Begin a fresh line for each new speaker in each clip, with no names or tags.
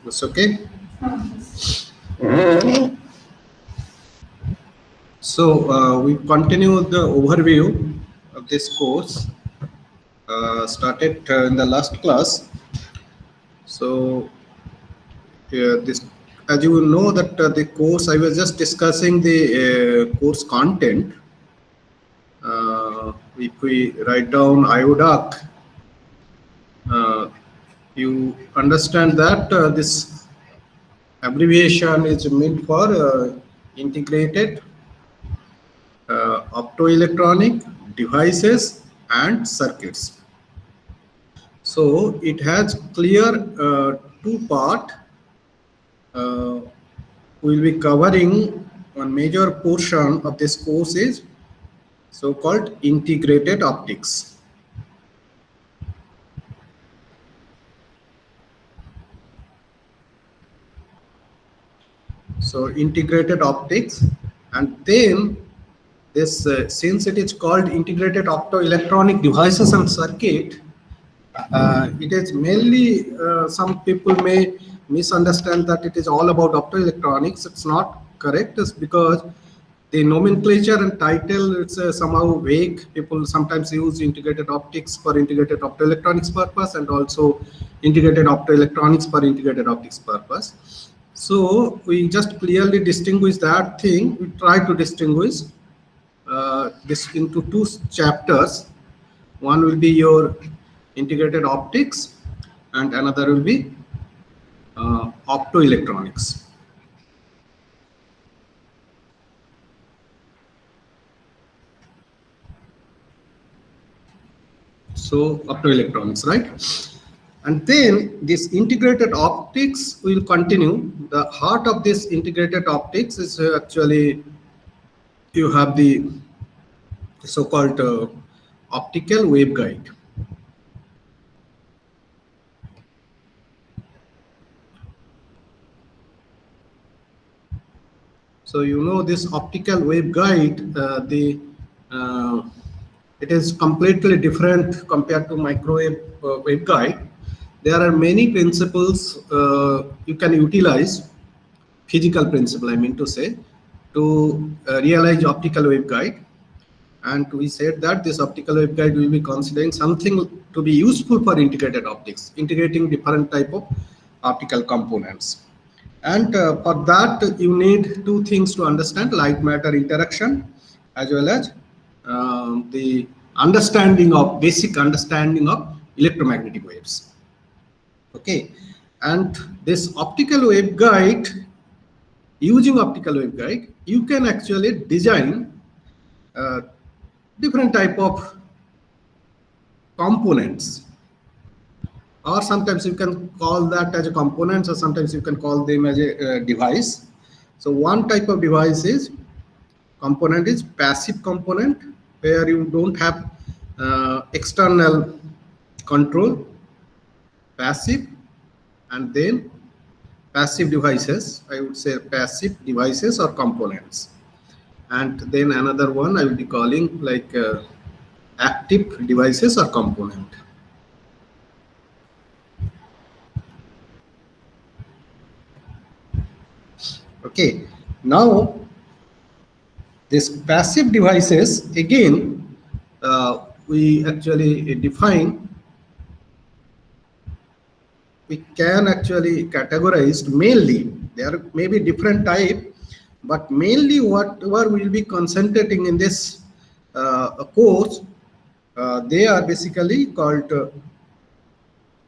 That's okay. So we continue the overview of this course started in the last class. So this, as you will know, that the course I was just discussing the course content. If we write down IODAC, you understand that this abbreviation is meant for integrated optoelectronic devices and circuits. So it has clear two part. We will be covering one major portion of this course is so-called integrated optics. So integrated optics, and then this since it is called integrated optoelectronic devices and circuit, it is mainly some people may misunderstand that it is all about optoelectronics. It's not correct. It's because the nomenclature and title, it's somehow vague. People sometimes use integrated optics for integrated optoelectronics purpose and also integrated optoelectronics for integrated optics purpose. So we just clearly distinguish that thing. We try to distinguish this into two chapters. One will be your integrated optics and another will be optoelectronics. So optoelectronics, right? And then this integrated optics will continue. The heart of this integrated optics is actually you have the so-called optical waveguide. So you know this optical waveguide, it is completely different compared to microwave waveguide. There are many principles you can utilize, physical principle I mean to say, to realize optical waveguide. And we said that this optical waveguide will be considering something to be useful for integrated optics, integrating different type of optical components. And for that you need two things to understand: light matter interaction as well as the understanding of basic understanding of electromagnetic waves. Okay, and this optical waveguide, using optical waveguide, you can actually design different type of components, or sometimes you can call that as a components, or sometimes you can call them as a device. So one type of device is component is passive component, where you don't have external control, passive, and then passive devices, I would say passive devices or components. And then another one I will be calling like active devices or component. Okay, now this passive devices, again we actually define, we can actually categorize mainly. There may be different type, but mainly whatever we will be concentrating in this course, they are basically called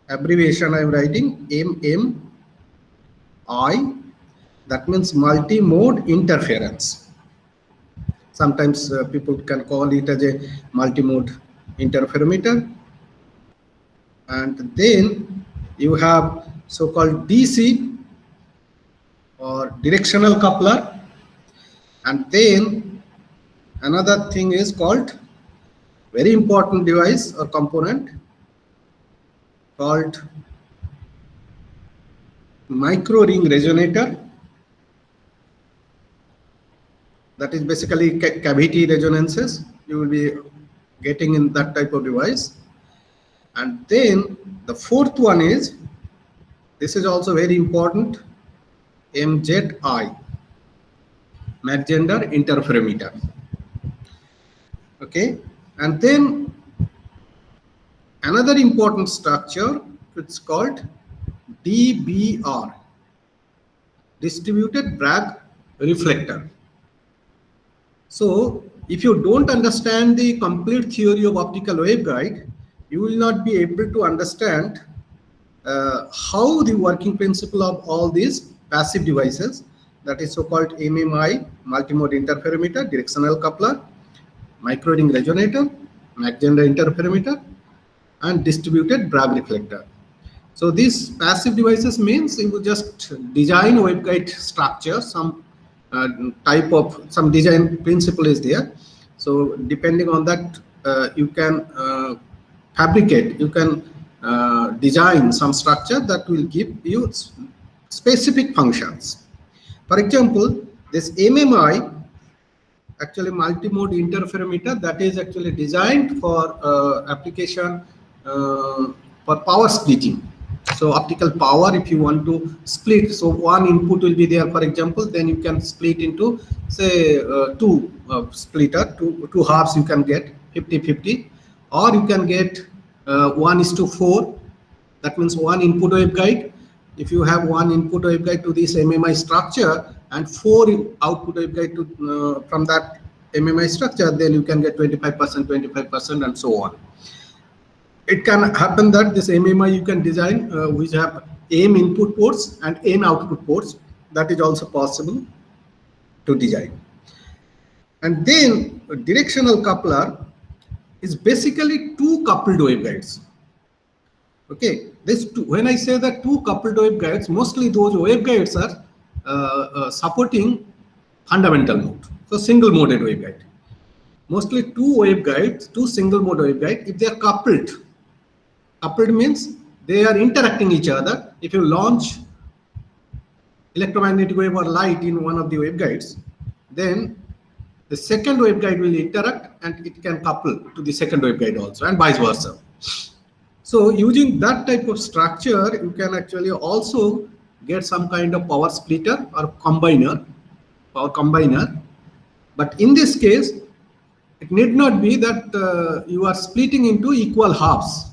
abbreviation I am writing MMI, that means multi-mode interference. Sometimes people can call it as a multi-mode interferometer. And then you have so-called DC or directional coupler, and then another thing is called very important device or component called micro ring resonator. That is basically cavity resonances you will be getting in that type of device. And then the fourth one is This is also very important. MZI, Mach Zehnder Interferometer. Okay, and then another important structure, it's called DBR, Distributed Bragg Reflector. So if you don't understand the complete theory of optical waveguide, you will not be able to understand how the working principle of all these passive devices, that is so-called MMI, multimode interferometer, directional coupler, micro-ring resonator, Mach Zehnder interferometer, and distributed Bragg reflector. So these passive devices means you will just design waveguide structure, some type of some design principle is there. So depending on that, you can fabricate, you can design some structure that will give you specific functions. For example, this MMI, actually multimode interferometer, that is actually designed for application for power splitting. So optical power, if you want to split, so one input will be there, for example, then you can split into say two halves, you can get 50-50, or you can get 1:4. That means one input waveguide. If you have one input waveguide to this MMI structure and 4 output waveguide to from that MMI structure, then you can get 25%, and so on. It can happen that this MMI you can design which have M input ports and N output ports. That is also possible to design. And then a directional coupler is basically two coupled waveguides. Okay, when I say that two coupled waveguides, mostly those waveguides are supporting fundamental mode, so single moded waveguide. Mostly two waveguides, two single mode waveguide, if they are coupled. Coupled means they are interacting each other. If you launch electromagnetic wave or light in one of the waveguides, then the second waveguide will interact and it can couple to the second waveguide also, and vice versa. So using that type of structure, you can actually also get some kind of power splitter or combiner, power combiner. But in this case, it need not be that you are splitting into equal halves.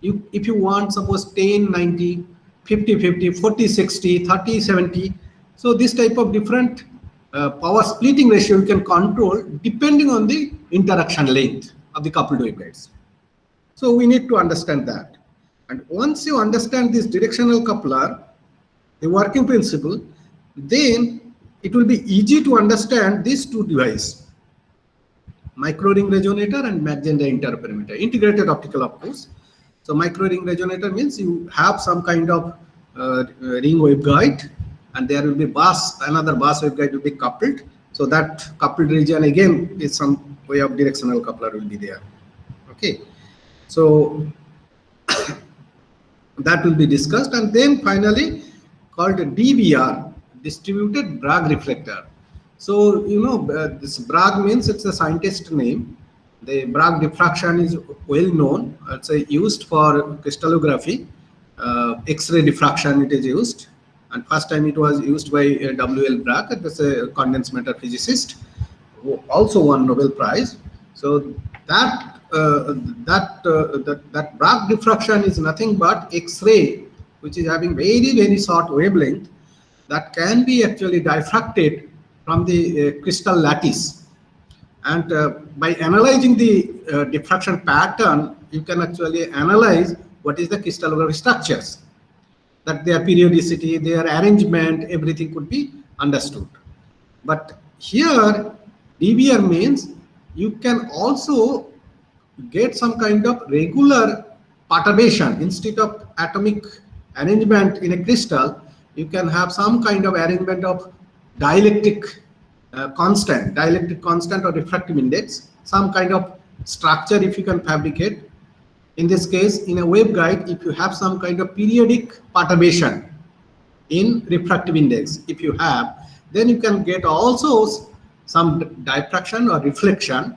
If you want, suppose 10-90, 50-50, 40-60, 30-70. So this type of different power splitting ratio you can control depending on the interaction length of the coupled waveguides. So we need to understand that. And once you understand this directional coupler, the working principle, then it will be easy to understand these two devices, micro-ring resonator and Mach Zehnder interferometer, integrated optical, of course. So micro-ring resonator means you have some kind of ring waveguide, and there will be another bus waveguide will be coupled. So that coupled region again is some way of directional coupler will be there. Okay, so that will be discussed, and then finally called DBR, distributed Bragg reflector. So you know this Bragg means it's a scientist name. The Bragg diffraction is well known. It's used for crystallography, X-ray diffraction it is used, and first time it was used by W.L. Bragg. It was a condensed matter physicist who also won Nobel Prize. So that Bragg diffraction is nothing but X-ray, which is having very short wavelength, that can be actually diffracted from the crystal lattice. And by analyzing the diffraction pattern, you can actually analyze what is the crystallographic structures, that their periodicity, their arrangement, everything could be understood. But here DBR means you can also get some kind of regular perturbation. Instead of atomic arrangement in a crystal, you can have some kind of arrangement of dielectric constant or refractive index, some kind of structure if you can fabricate. In this case, in a waveguide, if you have some kind of periodic perturbation in refractive index, if you have, then you can get also some diffraction or reflection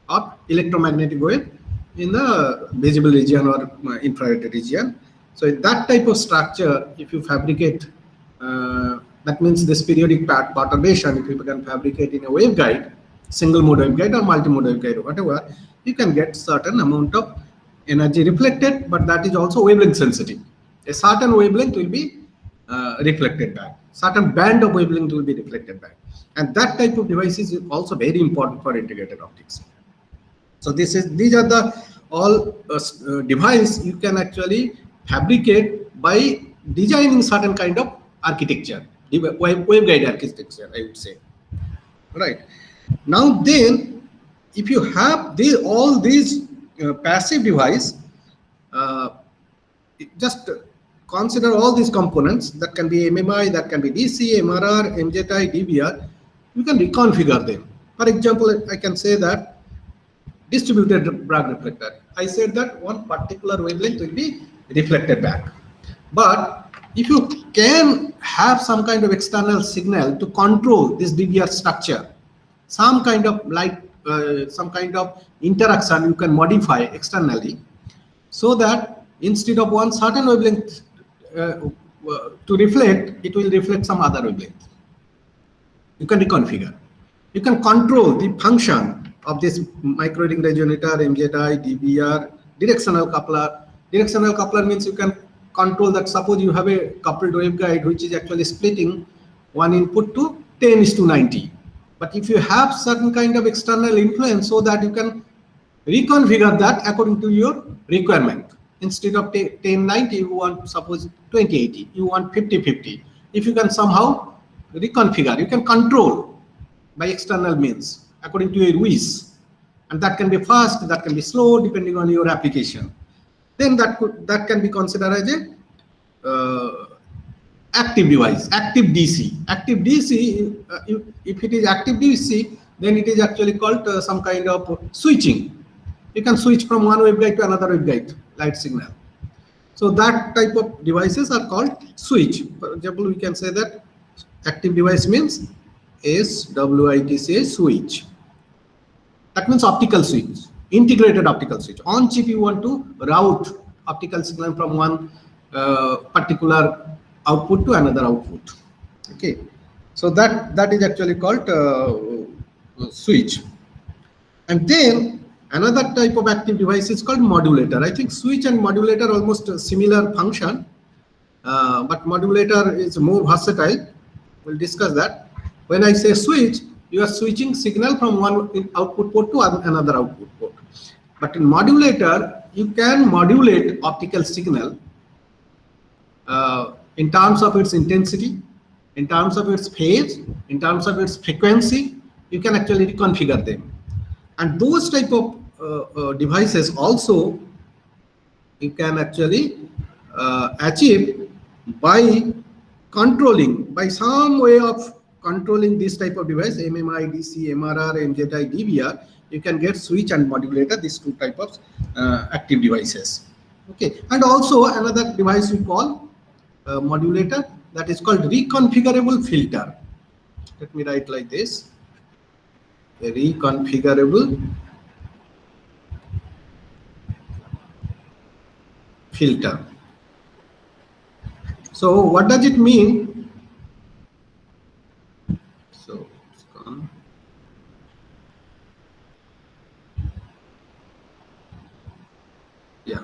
of electromagnetic wave in the visible region or infrared region. So in that type of structure, if you fabricate, that means this periodic perturbation, if you can fabricate in a waveguide, single mode waveguide or multi-mode waveguide or whatever, you can get certain amount of energy reflected, but that is also wavelength sensitive. A certain wavelength will be reflected back. Certain band of wavelength will be reflected back. And that type of devices is also very important for integrated optics. So these are the all device you can actually fabricate by designing certain kind of architecture, waveguide architecture, I would say. Right. Now then, if you have all these passive device, just consider all these components. That can be MMI, that can be DC, MRR, MZI, DVR. You can reconfigure them. For example, I can say that distributed Bragg reflector. I said that one particular wavelength will be reflected back. But if you can have some kind of external signal to control this DVR structure, some kind of light, some kind of interaction you can modify externally, so that instead of one certain wavelength to reflect, it will reflect some other wavelength. You can reconfigure. You can control the function of this micro ring resonator, MZI, DVR, directional coupler. Directional coupler means you can control that. Suppose you have a coupled waveguide which is actually splitting one input to 10:90. But if you have certain kind of external influence, so that you can reconfigure that according to your requirement. Instead of 1090, you want suppose 2080, you want 5050. If you can somehow reconfigure, you can control by external means according to your wish, and that can be fast, that can be slow, depending on your application. Then that can be considered as a active device, active DC. Active DC, if it is active DC, then it is actually called some kind of switching. You can switch from one waveguide to another waveguide, light signal. So that type of devices are called switch. For example, we can say that active device means SWITC, switch. That means optical switch, integrated optical switch. On chip, you want to route optical signal from one particular output to another output. Okay, so that is actually called switch. And then another type of active device is called modulator. I think switch and modulator almost a similar function, but modulator is more versatile. We'll discuss that. When I say switch, you are switching signal from one output port to another output port. But in modulator, you can modulate optical signal in terms of its intensity, in terms of its phase, in terms of its frequency. You can actually reconfigure them. And those type of devices also you can actually achieve by controlling, by some way of controlling this type of device, MMI, DC, MRR, MZI, DVR. You can get switch and modulator, these two type of active devices. Okay, and also another device we call modulator, that is called reconfigurable filter. Let me write like this: a reconfigurable filter. So what does it mean? So it's gone. Yeah.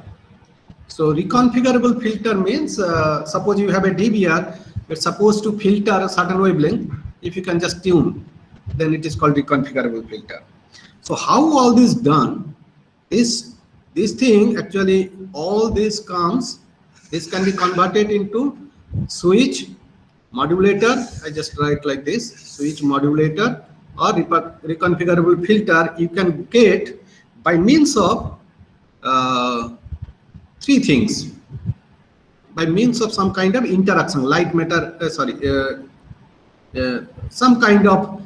So reconfigurable filter means suppose you have a DVR, it's supposed to filter a certain wavelength. If you can just tune, then it is called reconfigurable filter. So how all this done? This thing actually, all this comes. This can be converted into switch, modulator. I just write like this: switch, modulator, or reconfigurable filter. You can get by means of three things. By means of some kind of interaction, light matter, some kind of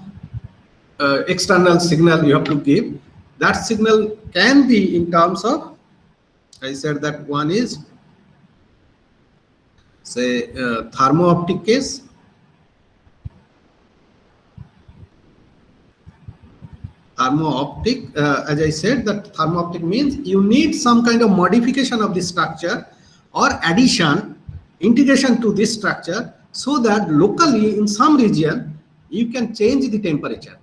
external signal you have to give. That signal can be in terms of, I said that one is, say, thermo-optic case. Thermo-optic, as I said, that thermo-optic means you need some kind of modification of the structure or addition, integration to this structure, so that locally in some region you can change the temperature.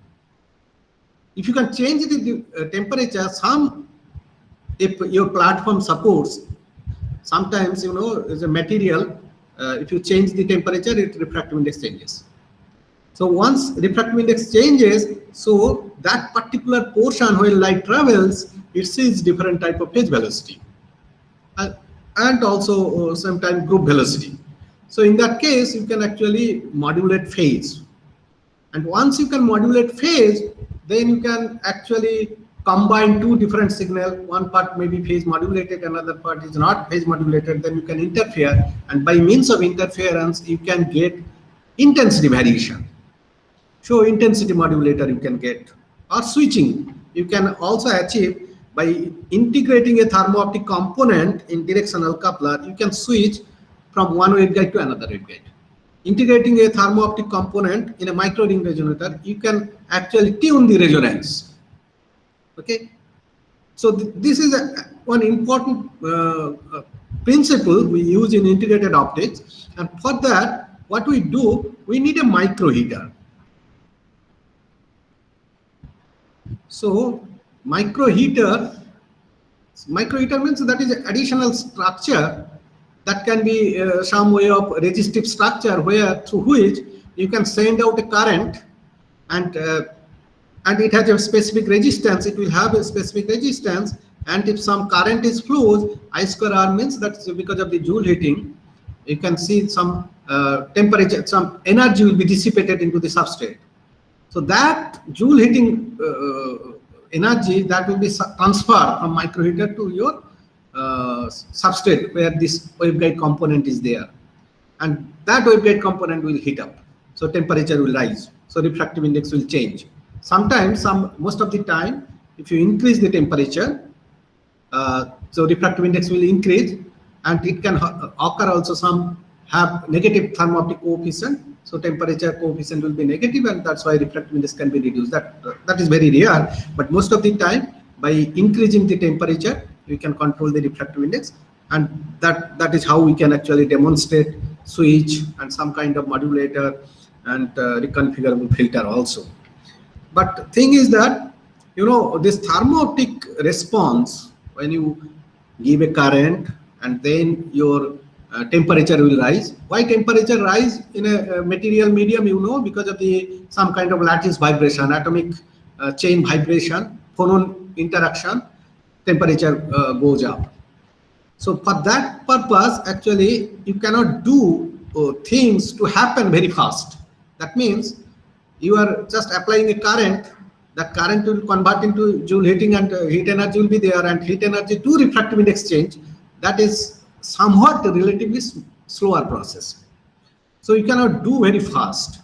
If you can change the temperature, if your platform supports, sometimes is a material, if you change the temperature, its refractive index changes. So once refractive index changes, so that particular portion where light travels, it sees different type of phase velocity, and also sometimes group velocity. So in that case, you can actually modulate phase. And once you can modulate phase, then you can actually combine two different signals. One part may be phase modulated, another part is not phase modulated. Then you can interfere, and by means of interference, you can get intensity variation. So intensity modulator you can get, or switching. You can also achieve by integrating a thermo-optic component in directional coupler. You can switch from one waveguide to another waveguide. Integrating a thermo-optic component in a micro ring resonator, you can actually tune the resonance. Okay, so this is one important principle we use in integrated optics, and for that, what we do, we need a micro heater. So micro heater means that is additional structure that can be some way of resistive structure through which you can send out a current, and it has a specific resistance. It will have a specific resistance, and if some current is flows, I square R means that's because of the Joule heating. You can see some temperature, some energy will be dissipated into the substrate. So that Joule heating energy that will be transferred from microheater to your substrate where this waveguide component is there, and that waveguide component will heat up. So temperature will rise. So refractive index will change. Sometimes, most of the time, if you increase the temperature, so refractive index will increase, and it can occur also some have negative thermo-optic coefficient. So temperature coefficient will be negative, and that's why refractive index can be reduced. That is very rare, but most of the time, by increasing the temperature, we can control the refractive index, and that is how we can actually demonstrate switch and some kind of modulator and reconfigurable filter also. But thing is that this thermo-optic response, when you give a current and then your temperature will rise. Why temperature rise in a material medium? Because of some kind of lattice vibration, atomic chain vibration, phonon interaction, temperature goes up. So for that purpose, actually, you cannot do things to happen very fast. That means you are just applying a current. That current will convert into Joule heating, and heat energy will be there, and heat energy to refractive index change. That is somewhat a relatively slower process. So you cannot do very fast.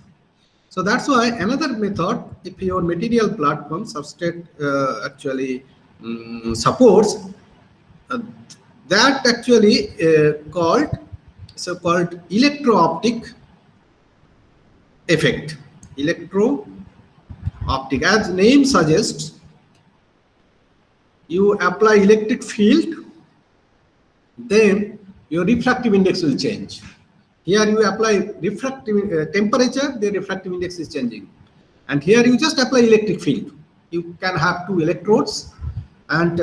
So that's why another method, if your material platform substrate actually supports, that actually called electro-optic effect. Electro-optic, as name suggests, you apply electric field, then your refractive index will change. Here you apply refractive temperature, the refractive index is changing. And here you just apply electric field. You can have two electrodes, and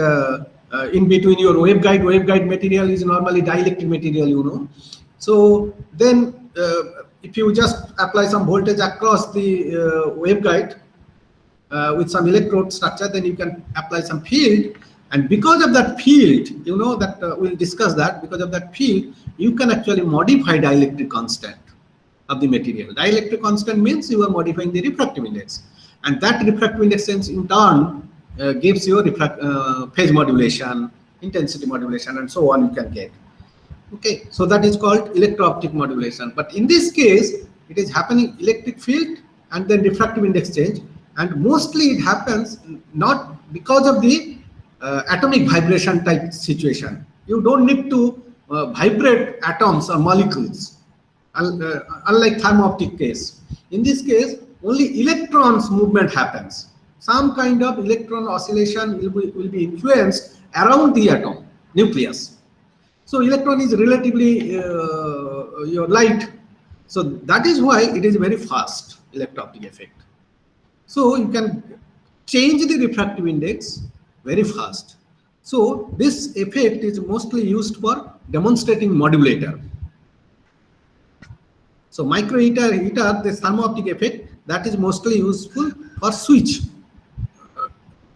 in between your waveguide material is normally dielectric material, So then if you just apply some voltage across the waveguide with some electrode structure, then you can apply some field. And because of that field, that we'll discuss that, because of that field, you can actually modify dielectric constant of the material. Dielectric constant means you are modifying the refractive index. And that refractive index in turn gives you phase modulation, intensity modulation, and so on you can get. Okay, so that is called electro-optic modulation. But in this case, it is happening electric field and then refractive index change. And mostly it happens not because of the atomic vibration type situation. You don't need to vibrate atoms or molecules, unlike thermo-optic case. In this case, only electrons movement happens. Some kind of electron oscillation will be influenced around the atom nucleus. So electron is relatively your light. So that is why it is very fast electro-optic effect. So you can change the refractive index very fast. So this effect is mostly used for demonstrating modulator. So micro heater, this thermo-optic effect, that is mostly useful for switch.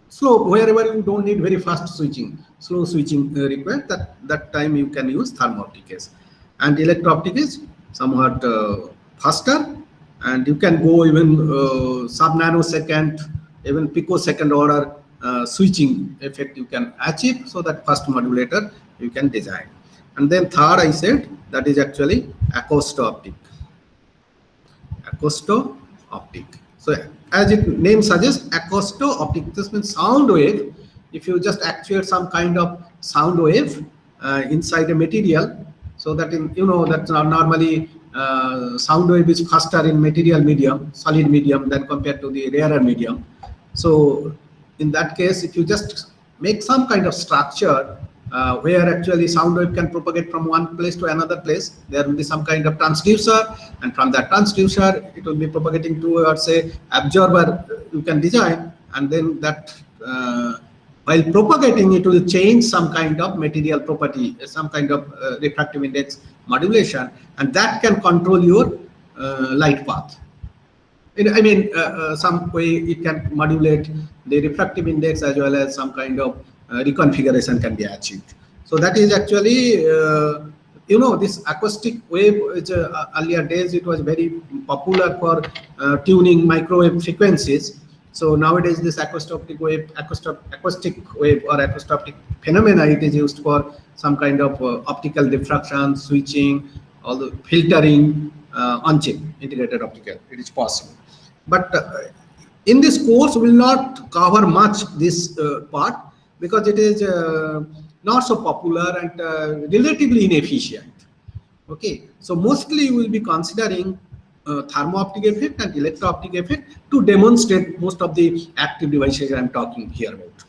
Slow, wherever you don't need very fast switching, slow switching required, that time you can use thermo-optic case. And electro-optic is somewhat faster, and you can go even sub-nanosecond, even picosecond order switching effect you can achieve, so that first modulator you can design. And then third I said, that is actually acousto-optic. Acousto-optic. So as its name suggests, acousto-optic, this means sound wave. If you just actuate some kind of sound wave inside a material, so that that normally sound wave is faster in material medium, solid medium, than compared to the rarer medium. So in that case, if you just make some kind of structure where actually sound wave can propagate from one place to another place, there will be some kind of transducer, and from that transducer it will be propagating towards say absorber you can design, and then that while propagating it will change some kind of material property, some kind of refractive index modulation, and that can control your light path. I mean, some way it can modulate the refractive index as well as some kind of reconfiguration can be achieved. So that is actually, this acoustic wave, which earlier days it was very popular for tuning microwave frequencies. So nowadays this acoustic wave or acoustic phenomena, it is used for some kind of optical diffraction, switching, all the filtering on chip, integrated optical. It is possible. But in this course, we will not cover much this part, because it is not so popular and relatively inefficient. Okay, so mostly we will be considering thermo-optic effect and electro-optic effect to demonstrate most of the active devices I am talking here about.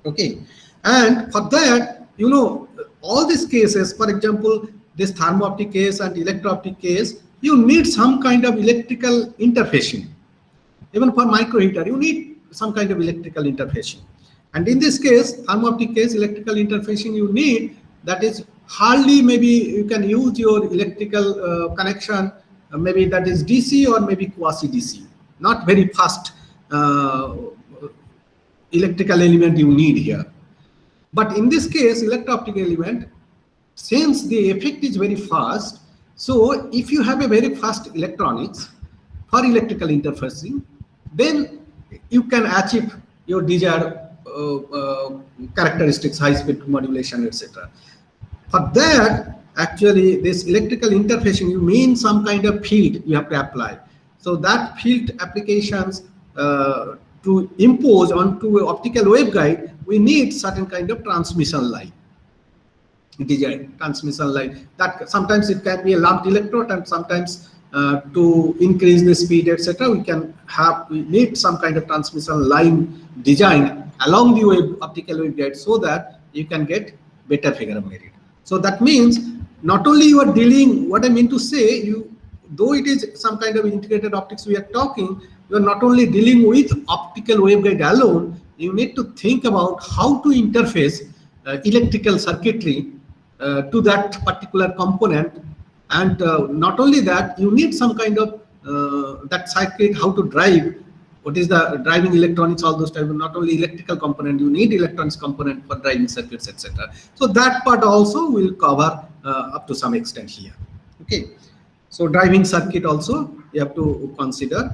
Okay, and for that, all these cases, for example, this thermo-optic case and electro-optic case, you need some kind of electrical interfacing. Even for micro heater, you need some kind of electrical interfacing. And in this case, thermo-optic case, electrical interfacing you need, that is hardly, maybe you can use your electrical connection, maybe that is DC or maybe quasi-DC, not very fast electrical element you need here. But in this case, electro-optic element, since the effect is very fast, so if you have a very fast electronics for electrical interfacing, then you can achieve your desired characteristics, high-speed modulation, etc. For that, actually, this electrical interfacing, you mean some kind of field you have to apply. So that field applications to impose onto an optical waveguide, we need certain kind of transmission line. Design transmission line, that sometimes it can be a lumped electrode, and sometimes to increase the speed, etc., we need some kind of transmission line design along the optical waveguide, so that you can get better figure of merit. So that means not only you are dealing, what I mean to say, though it is some kind of integrated optics we are talking, you are not only dealing with optical waveguide alone, you need to think about how to interface electrical circuitry to that particular component. And not only that, you need some kind of that circuit, how to drive, what is the driving electronics, all those type of, not only electrical component, you need electronics component for driving circuits, etc. So that part also will cover up to some extent here. Okay, so driving circuit also you have to consider.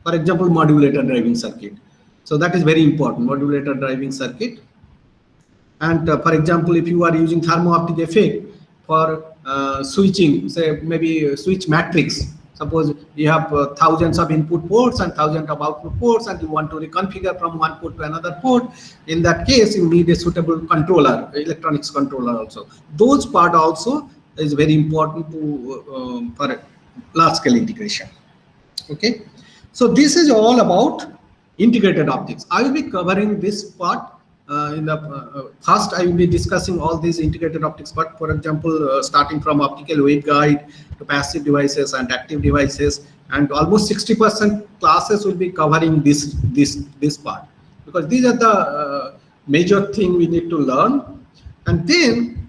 For example, modulator driving circuit. So that is very important, modulator driving circuit. And for example, if you are using thermo-optic effect for switching, say maybe switch matrix, suppose you have thousands of input ports and thousands of output ports, and you want to reconfigure from one port to another port, in that case you need a suitable controller, electronics controller also. Those part also is very important to for large scale integration. Okay, so this is all about integrated optics. I will be covering this part in the first I will be discussing all these integrated optics, but for example, starting from optical waveguide to passive devices and active devices, and almost 60% classes will be covering this part, because these are the major thing we need to learn. And then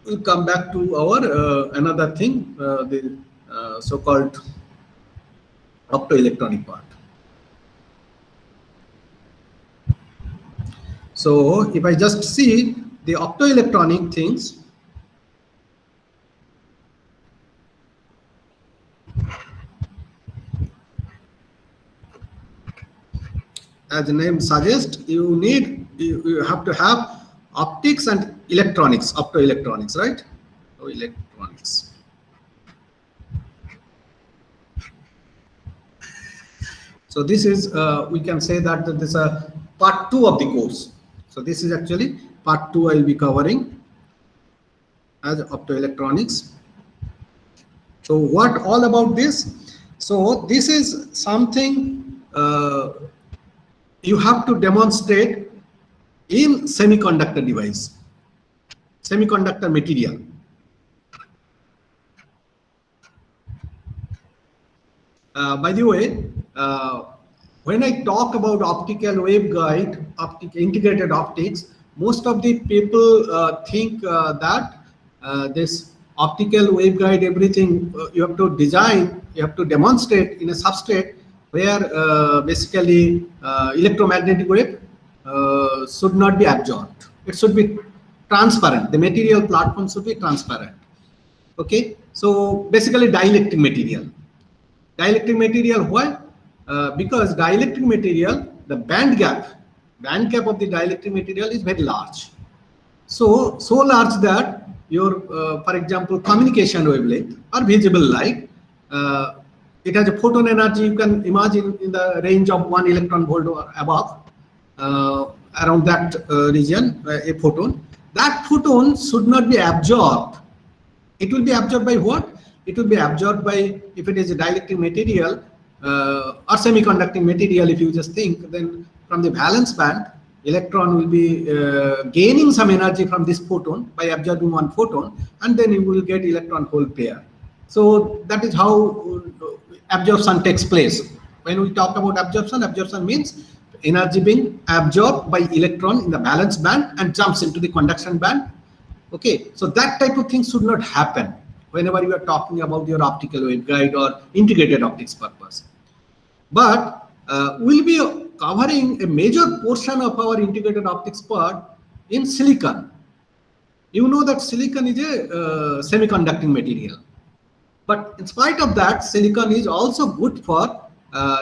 we'll come back to our another thing, the so-called optoelectronic part. So if I just see the optoelectronic things, as the name suggests, you have to have optics and electronics, optoelectronics, right? So electronics. So this is we can say that this is a part 2 of the course. So this is actually part 2 I will be covering as optoelectronics. So what all about this? So this is something you have to demonstrate in semiconductor device, semiconductor material. By the way, when I talk about optical waveguide, integrated optics, most of the people think that this optical waveguide, everything you have to design, you have to demonstrate in a substrate where basically electromagnetic wave should not be absorbed. It should be transparent. The material platform should be transparent. Okay, so basically dielectric material. Dielectric material, why? Because dielectric material, the band gap of the dielectric material is very large. So large that your, for example, communication wavelength or visible light, it has a photon energy. You can imagine in the range of 1 electron volt or above, around that region, a photon. That photon should not be absorbed. It will be absorbed by what? It will be absorbed by, if it is a dielectric material or semiconducting material, if you just think, then from the valence band, electron will be gaining some energy from this photon by absorbing one photon, and then you will get electron hole pair. So that is how absorption takes place. When we talk about absorption means energy being absorbed by electron in the valence band and jumps into the conduction band. Okay, so that type of thing should not happen whenever you are talking about your optical waveguide or integrated optics purpose. But we'll be covering a major portion of our integrated optics part in silicon. You know that silicon is a semiconducting material. But in spite of that, silicon is also good for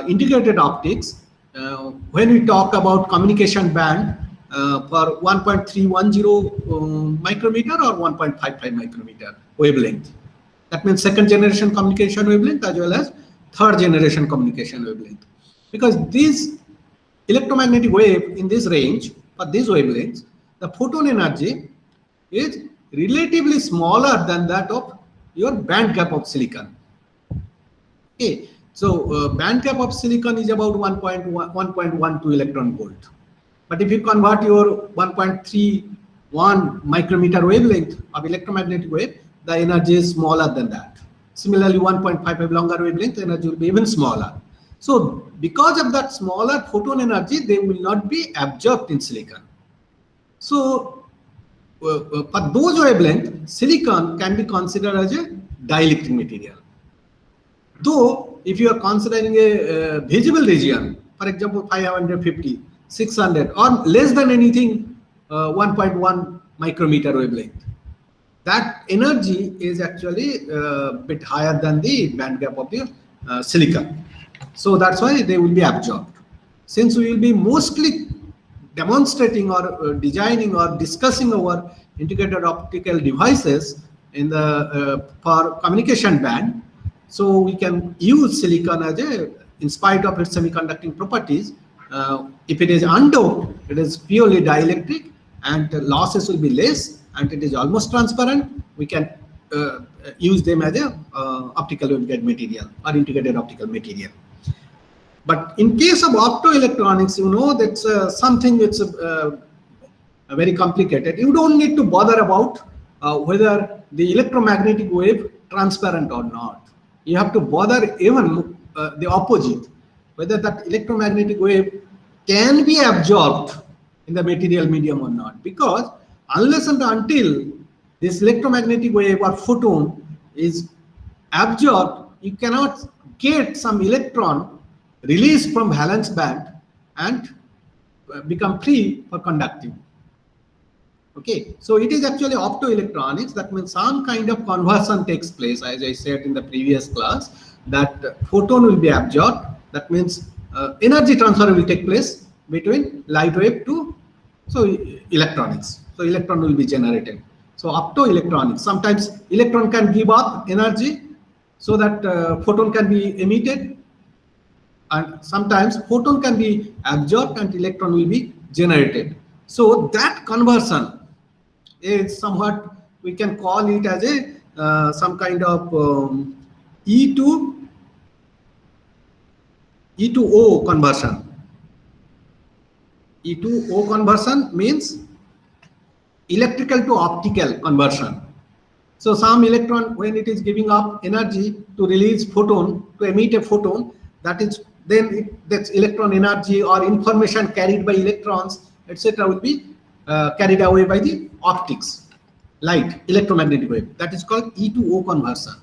integrated optics. When we talk about communication band for 1.310 micrometer or 1.55 micrometer wavelength. That means second generation communication wavelength as well as third generation communication wavelength. Because these electromagnetic wave in this range, for these wavelengths, the photon energy is relatively smaller than that of your band gap of silicon. Okay, so band gap of silicon is about 1.12 electron volt. But if you convert your 1.31 micrometer wavelength of electromagnetic wave, the energy is smaller than that. Similarly, 1.55 longer wavelength, energy will be even smaller. So because of that smaller photon energy, they will not be absorbed in silicon. So for those wavelengths, silicon can be considered as a dielectric material. Though if you are considering a visible region, for example 550, 600 or less than anything 1.1 micrometer wavelength, that energy is actually a bit higher than the band gap of the silicon. So that's why they will be absorbed. Since we will be mostly demonstrating or designing or discussing our integrated optical devices in the for communication band, so we can use silicon as a, in spite of its semiconducting properties, if it is undoped, it is purely dielectric and the losses will be less and it is almost transparent. We can use them as a optical waveguide material or integrated optical material. But in case of optoelectronics, you know, that's something which very complicated. You don't need to bother about whether the electromagnetic wave transparent or not. You have to bother even the opposite, whether that electromagnetic wave can be absorbed in the material medium or not. Because unless and until this electromagnetic wave or photon is absorbed, you cannot get some electron released from valence band and become free for conducting. Okay, so it is actually optoelectronics. That means some kind of conversion takes place, as I said in the previous class, that photon will be absorbed. That means energy transfer will take place between light wave to electronics. So electron will be generated. So optoelectronics. Sometimes electron can give up energy so that photon can be emitted, and sometimes photon can be absorbed and electron will be generated. So that conversion is somewhat, we can call it as a some kind of E to O conversion. E to O conversion means electrical to optical conversion. So some electron, when it is giving up energy to release photon, to emit a photon, that is then that's electron energy or information carried by electrons, etc., will be carried away by the optics, light, electromagnetic wave. That is called E to O conversion.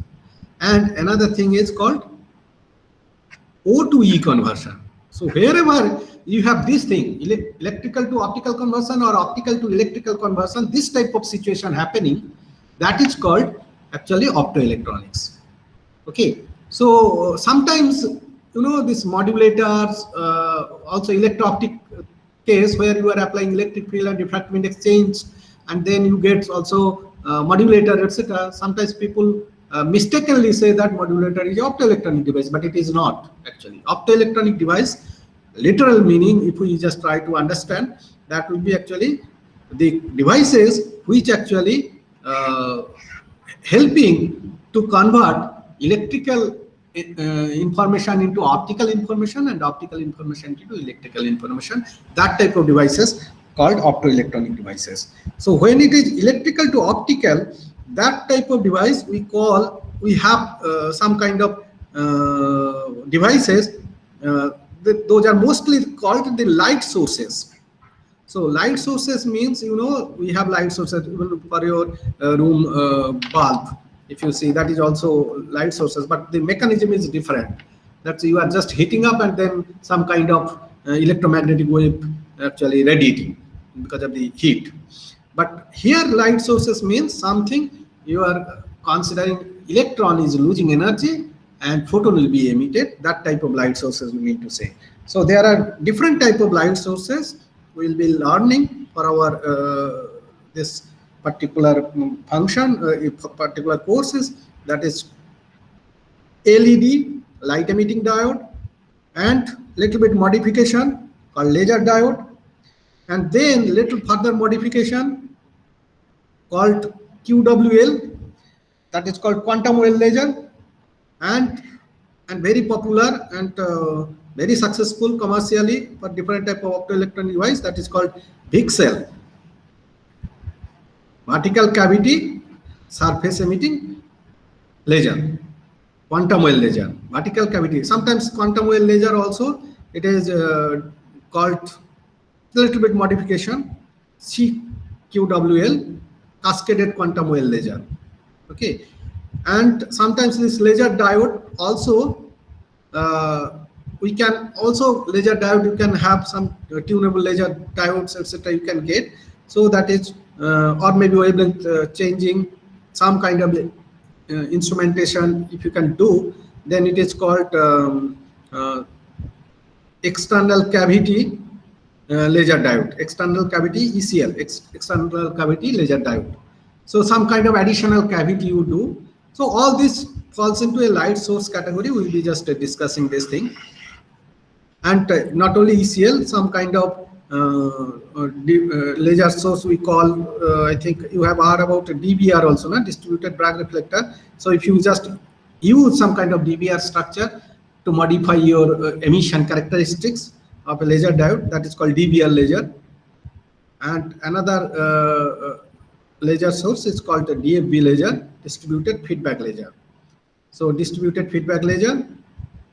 And another thing is called O to E conversion. So wherever you have this thing, electrical to optical conversion or optical to electrical conversion, this type of situation happening, that is called actually optoelectronics. Okay, so sometimes, you know, these modulators, also electro-optic case where you are applying electric field and diffraction index change, and then you get also modulator, etc. Sometimes people mistakenly say that modulator is optoelectronic device, but it is not actually. Optoelectronic device, literal meaning, if we just try to understand, that will be actually the devices which actually helping to convert electrical information into optical information and optical information into electrical information. That type of devices called optoelectronic devices. So when it is electrical to optical, that type of device we have some kind of devices, those are mostly called the light sources. So light sources means, you know, we have light sources even for your room bulb. If you see, that is also light sources, but the mechanism is different. That's, you are just heating up and then some kind of electromagnetic wave actually radiating because of the heat. But here light sources means something you are considering electron is losing energy and photon will be emitted. That type of light sources we mean to say. So there are different type of light sources we will be learning for our this particular function, particular courses, that is LED, light emitting diode, and little bit modification called laser diode, and then little further modification called QWL, that is called quantum well laser, and very popular and very successful commercially for different type of optoelectronic device, that is called VCSEL, vertical cavity surface emitting laser, quantum well laser, vertical cavity. Sometimes quantum well laser also, it is called a little bit modification CQWL, cascaded quantum well laser. Okay, and sometimes this laser diode also we can also laser diode, you can have some tunable laser diodes, etc. you can get. So that is or maybe wavelength changing, some kind of instrumentation if you can do, then it is called external cavity laser diode, external cavity ECL, external cavity laser diode. So some kind of additional cavity you do. So all this falls into a light source category. We will be just discussing this thing. And not only ECL, some kind of laser source we call, I think you have heard about DBR also, na? Distributed Bragg reflector. So if you just use some kind of DBR structure to modify your emission characteristics of a laser diode, that is called DBR laser. And another laser source is called the DFB laser, distributed feedback laser. So distributed feedback laser,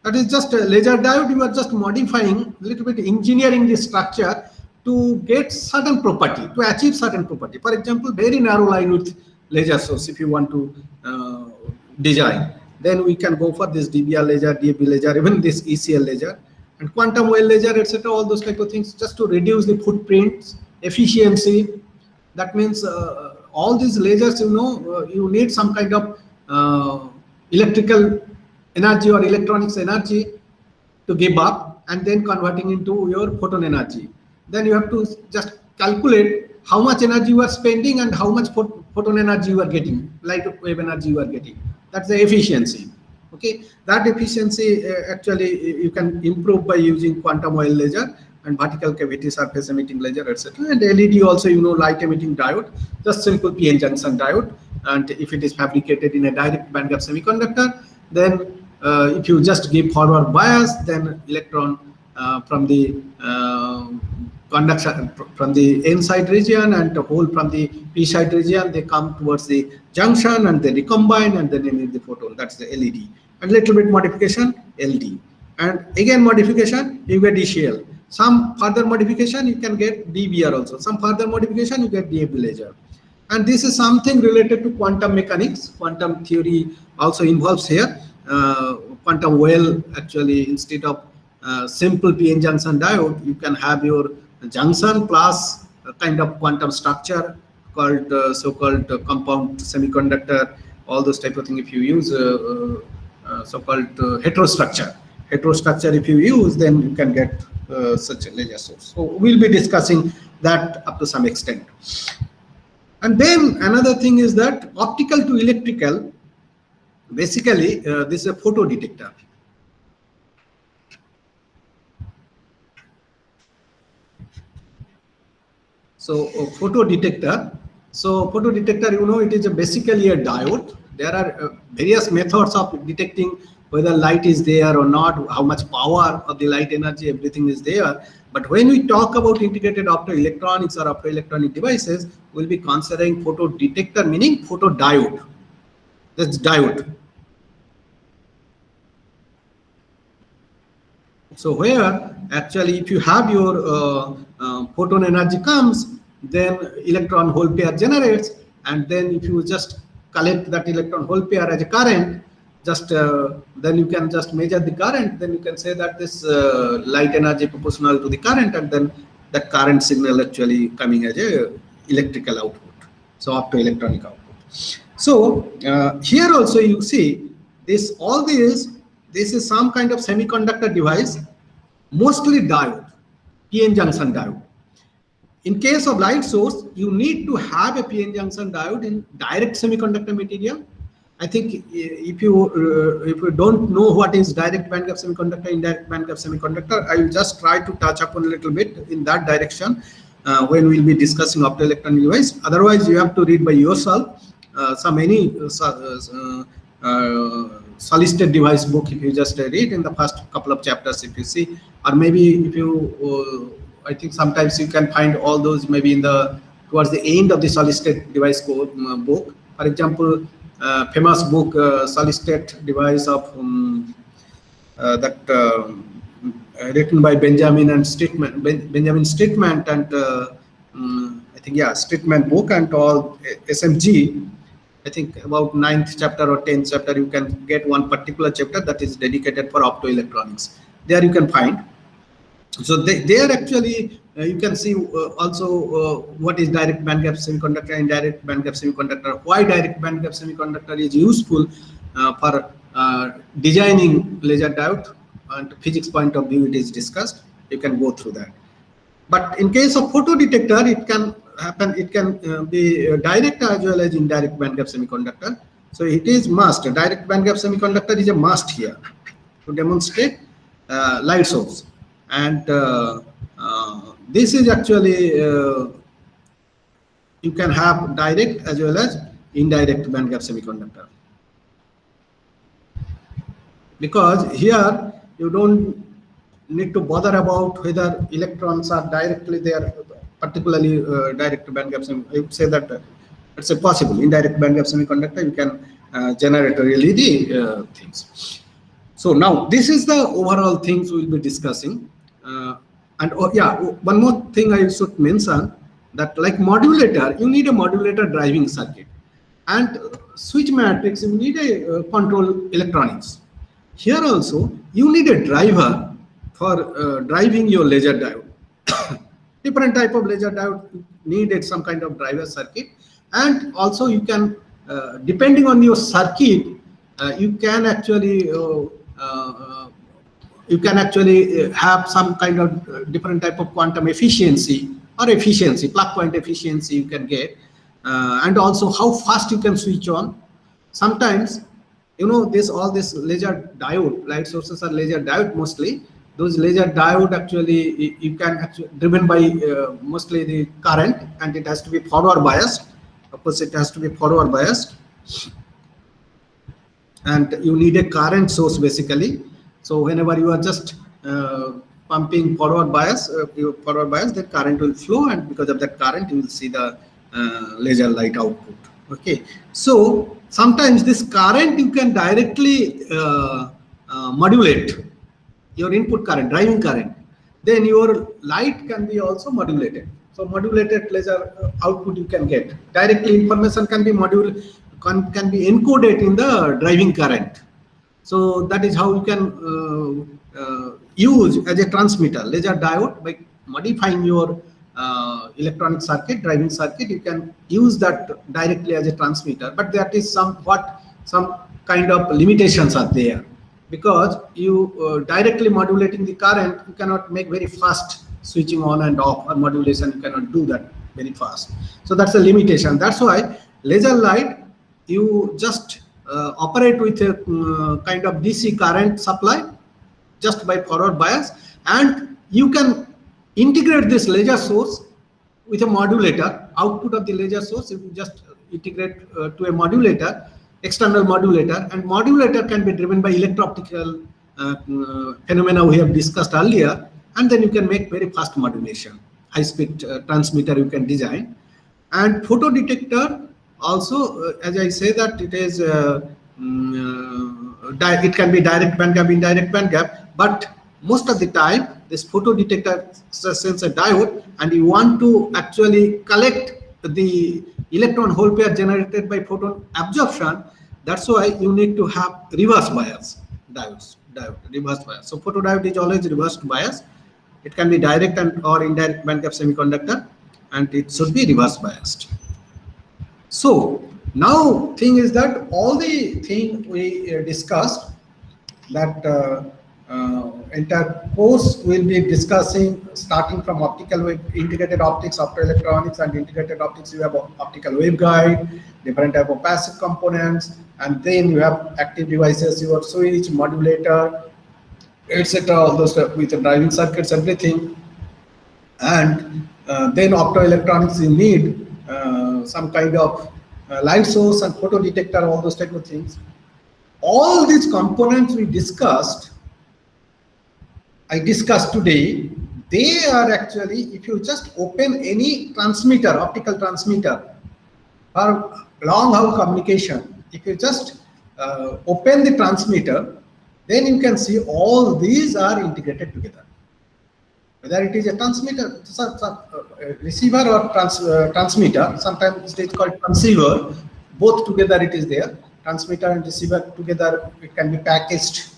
that is just a laser diode. You are just modifying a little bit, engineering the structure to get certain property, to achieve certain property. For example, very narrow line width laser source, if you want to design, then we can go for this DBR laser, DFB laser, even this ECL laser, and quantum well laser, etc. All those type of things, just to reduce the footprints, efficiency. That means all these lasers, you need some kind of electrical energy or electronics energy to give up, and then converting into your photon energy. Then you have to just calculate how much energy you are spending and how much photon energy you are getting, light wave energy you are getting. That's the efficiency. Okay, that efficiency actually you can improve by using quantum well laser and vertical cavity surface emitting laser, etc. And LED also, light emitting diode, just simple PN junction diode. And if it is fabricated in a direct bandgap semiconductor, then if you just give forward bias, then electron from the conduction from the N side region and the hole from the P side region, they come towards the junction and they recombine and then emit the photon. That's the LED. And little bit modification, LD. And again modification, you get ECL. Some further modification, you can get DBR also. Some further modification, you get DFB laser. And this is something related to quantum mechanics. Quantum theory also involves here. Quantum well, actually, instead of simple PN junction diode, you can have your junction plus a kind of quantum structure called so-called compound semiconductor, all those type of things. If you use so-called heterostructure, if you use, then you can get such a laser source. So we'll be discussing that up to some extent. And then another thing is that optical to electrical, basically this is a photo detector. So photo detector, it is basically a diode. There are various methods of detecting whether light is there or not, how much power of the light energy, everything is there. But when we talk about integrated optoelectronics or optoelectronic devices, we'll be considering photo detector, meaning photodiode. That's diode. So where actually if you have your photon energy comes, then electron hole pair generates, and then if you just collect that electron hole pair as a current, just then you can just measure the current, then you can say that this light energy proportional to the current, and then the current signal actually coming as a electrical output, so optoelectronic output. So here also you see this, all this is some kind of semiconductor device, mostly diode, PN junction diode. In case of light source, you need to have a PN junction diode in direct semiconductor material. I think if you don't know what is direct bandgap semiconductor, indirect bandgap semiconductor, I will just try to touch upon a little bit in that direction when we'll be discussing optoelectronic device. Otherwise, you have to read by yourself. Solid-state device book, if you just read in the first couple of chapters, if you see, or maybe if you, I think sometimes you can find all those maybe in the towards the end of the solid-state device book. For example, famous book solid-state device of written by Benjamin Streetman and I think Streetman book and all SMG. I think about 9th chapter or 10th chapter, you can get one particular chapter that is dedicated for optoelectronics. There you can find. So there actually you can see also what is direct bandgap semiconductor, indirect bandgap semiconductor, why direct bandgap semiconductor is useful for designing laser diode, and physics point of view it is discussed. You can go through that. But in case of photodetector, it can happen, it can be direct as well as indirect bandgap semiconductor. So it is must, direct bandgap semiconductor is a must here to demonstrate light source. And this is actually you can have direct as well as indirect bandgap semiconductor, because here you don't need to bother about whether electrons are directly there particularly direct bandgap I would say that it's a possible indirect bandgap semiconductor. You can generate really the things. So now this is the overall things we'll be discussing. And yeah, one more thing I should mention, that like modulator, you need a modulator driving circuit, and switch matrix, you need a control electronics. Here also you need a driver for driving your laser diode. Different type of laser diode needed some kind of driver circuit, and also you can depending on your circuit you can actually have some kind of different type of quantum efficiency or efficiency, plug point efficiency you can get, and also how fast you can switch on. Sometimes, you know, all this laser diode, light sources are laser diode mostly. Those laser diode actually you can actually driven by mostly the current, and it has to be forward biased. Of course, it has to be forward biased, and you need a current source basically. So whenever you are just pumping forward bias, the current will flow, and because of that current, you will see the laser light output. Okay, so sometimes this current you can directly modulate your input current, driving current. Then your light can be also modulated. So modulated laser output you can get directly. Information can be can be encoded in the driving current. So that is how you can use as a transmitter laser diode. By modifying your electronic circuit, driving circuit, you can use that directly as a transmitter. But that is some kind of limitations are there, because you directly modulating the current, you cannot make very fast switching on and off, or modulation you cannot do that very fast. So that's a limitation. That's why laser light, you just operate with a kind of DC current supply just by forward bias, and you can integrate this laser source with a modulator. Output of the laser source, if you just integrate to a modulator, external modulator, and modulator can be driven by electro-optical phenomena we have discussed earlier, and then you can make very fast modulation. High-speed transmitter you can design. And photodetector also, as I say that it is it can be direct bandgap, indirect bandgap, but most of the time this photodetector sends a diode, and you want to actually collect the electron hole pair generated by photon absorption. That's why you need to have reverse bias diodes. Reverse bias. So photodiode is always reverse bias. It can be direct and or indirect bandgap semiconductor, and it should be reverse biased. So now thing is that all the thing we discussed, that entire course will be discussing starting from optical wave, integrated optics, optoelectronics, and integrated optics. You have optical waveguide, different type of passive components, and then you have active devices, your switch, modulator, etc. All those stuff with the driving circuits, everything. And then optoelectronics, you need some kind of light source and photodetector, all those type of things. All these components we discussed, I discussed today, they are actually, if you just open any transmitter, optical transmitter or long haul communication, if you just open the transmitter, then you can see all these are integrated together. Whether it is a transmitter, receiver, or transmitter, sometimes it is called transceiver, both together it is there. Transmitter and receiver together, it can be packaged.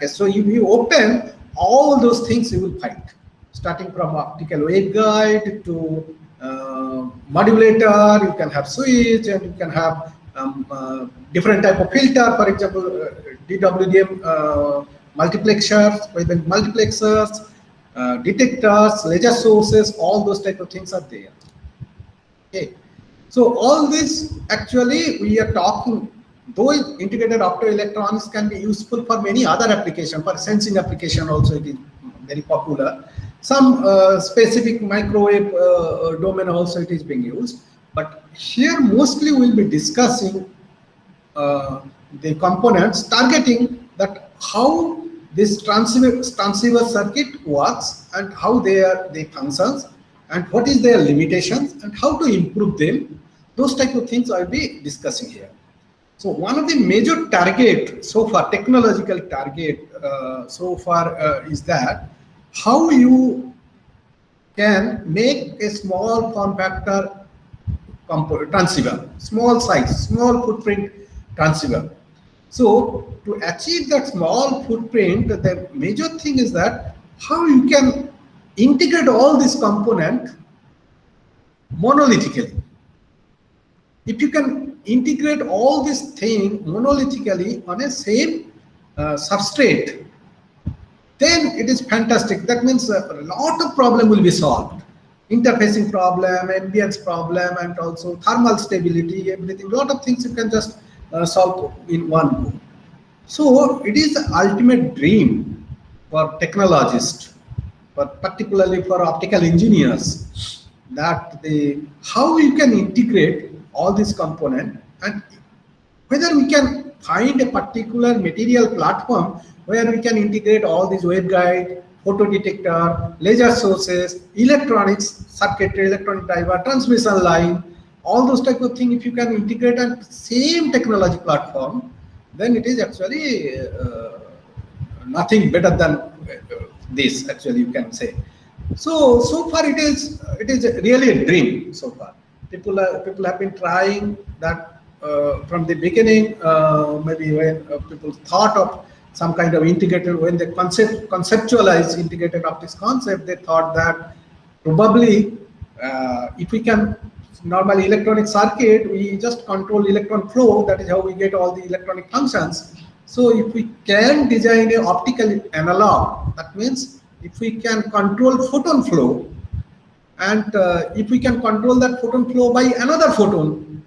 So if you open all those things, you will find, starting from optical waveguide to modulator, you can have switch, and you can have different type of filter, for example, DWDM multiplexers, detectors, laser sources, all those type of things are there. Okay, so all this actually we are talking, though integrated optoelectronics can be useful for many other applications, for sensing application also it is very popular. Some specific microwave domain also it is being used, but here mostly we'll be discussing the components, targeting that how this transceiver circuit works and how they functions, and what is their limitations and how to improve them. Those type of things I'll be discussing here. So one of the major target so far, technological target so far is that how you can make a small form factor transceiver, small size, small footprint transceiver. So to achieve that small footprint, the major thing is that how you can integrate all these components monolithically. If you can integrate all this thing monolithically on a same substrate, then it is fantastic. That means a lot of problem will be solved. Interfacing problem, ambience problem, and also thermal stability, everything. A lot of things you can just solve in one go. So it is the ultimate dream for technologists, but particularly for optical engineers, that how you can integrate all these components, and whether we can find a particular material platform where we can integrate all these waveguide, photodetector, laser sources, electronics, circuitry, electronic driver, transmission line, all those type of things. If you can integrate on same technology platform, then it is actually nothing better than this, actually, you can say. So far it is really a dream so far. People have been trying that from the beginning. Maybe when people thought of some kind of integrated, when they conceptualize integrated optics concept, they thought that probably if we can, normally electronic circuit, we just control electron flow, that is how we get all the electronic functions. So if we can design an optical analog, that means if we can control photon flow, and if we can control that photon flow by another photon,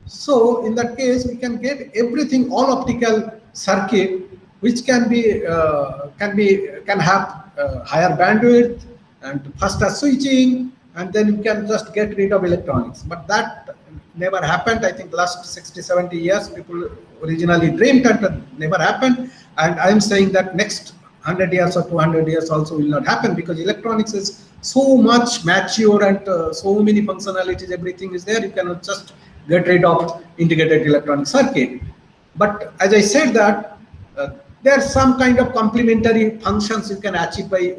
so in that case we can get everything, all optical circuit, which can have higher bandwidth and faster switching, and then you can just get rid of electronics. But that never happened. I think last 60-70 years people originally dreamed that, but never happened. And I'm saying that next 100 years or 200 years also will not happen, because electronics is so much mature and so many functionalities, everything is there. You cannot just get rid of integrated electronic circuit. But as I said that there are some kind of complementary functions you can achieve by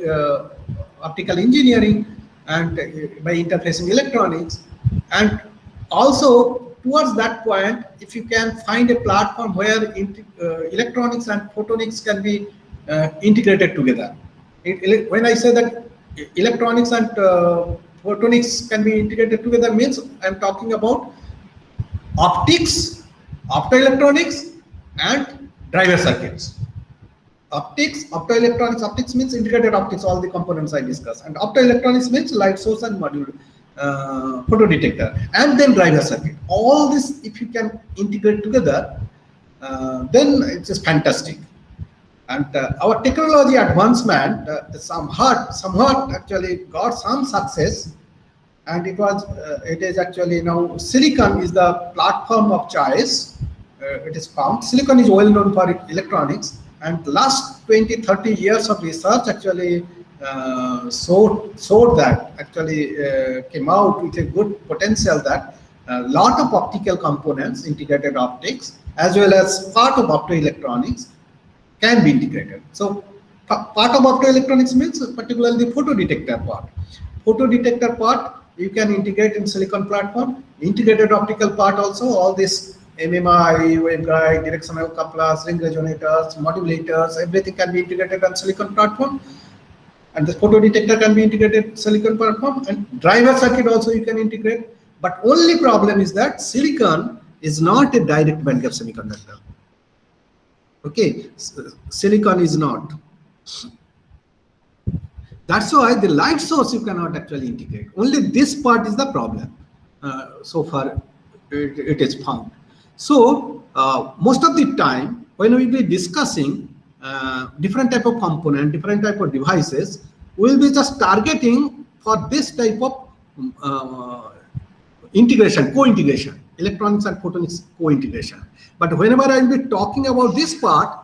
optical engineering and by interfacing electronics. And also towards that point, if you can find a platform where electronics and photonics can be integrated together. When I say that electronics and photonics can be integrated together, means I'm talking about optics, optoelectronics, and driver circuits. Optics, optoelectronics, optics means integrated optics, all the components I discussed, and optoelectronics means light source and module, photodetector, and then driver circuit. All this, if you can integrate together, then it's just fantastic. And our technology advancement somewhat actually got some success, and it is actually now silicon is the platform of choice. It is found silicon is well known for electronics, and last 20-30 years of research actually showed that, actually came out with a good potential that a lot of optical components, integrated optics, as well as part of optoelectronics can be integrated. So part of optoelectronics means particularly the photodetector part. Photodetector part you can integrate in silicon platform. Integrated optical part also, all this MMI, waveguide, directional couplers, ring resonators, modulators, everything can be integrated on silicon platform. And the photodetector can be integrated silicon platform, and driver circuit also you can integrate. But only problem is that silicon is not a direct bandgap semiconductor. Okay, silicon is not. That's why the light source you cannot actually integrate. Only this part is the problem. So far it is found. So most of the time when we will be discussing different type of component, different type of devices, we will be just targeting for this type of integration, co-integration, electronics and photonics co-integration. But whenever I will be talking about this part,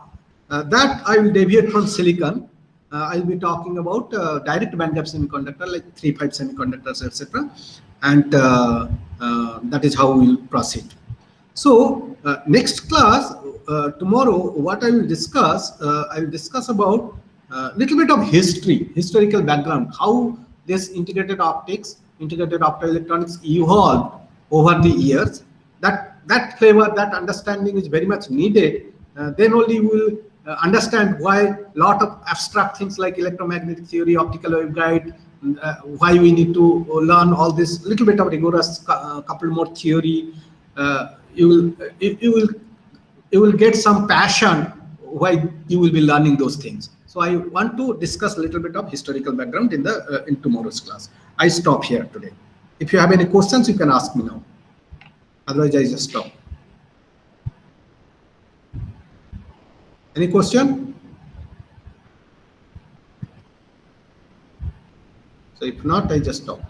that I will deviate from silicon, I'll be talking about direct bandgap semiconductor like 3-5 semiconductors, etc. And that is how we'll proceed. So next class, tomorrow, what I will discuss, I will discuss about little bit of historical background, how this integrated optics, integrated optoelectronics evolved over the years. That flavor, that understanding is very much needed. Then only we will understand why lot of abstract things like electromagnetic theory, optical waveguide, why we need to learn all this little bit of rigorous couple more theory. You will get some passion why you will be learning those things. So I want to discuss a little bit of historical background in tomorrow's class. I stop here today. If you have any questions, you can ask me now. Otherwise, I just stop. Any question? So if not, I just stop.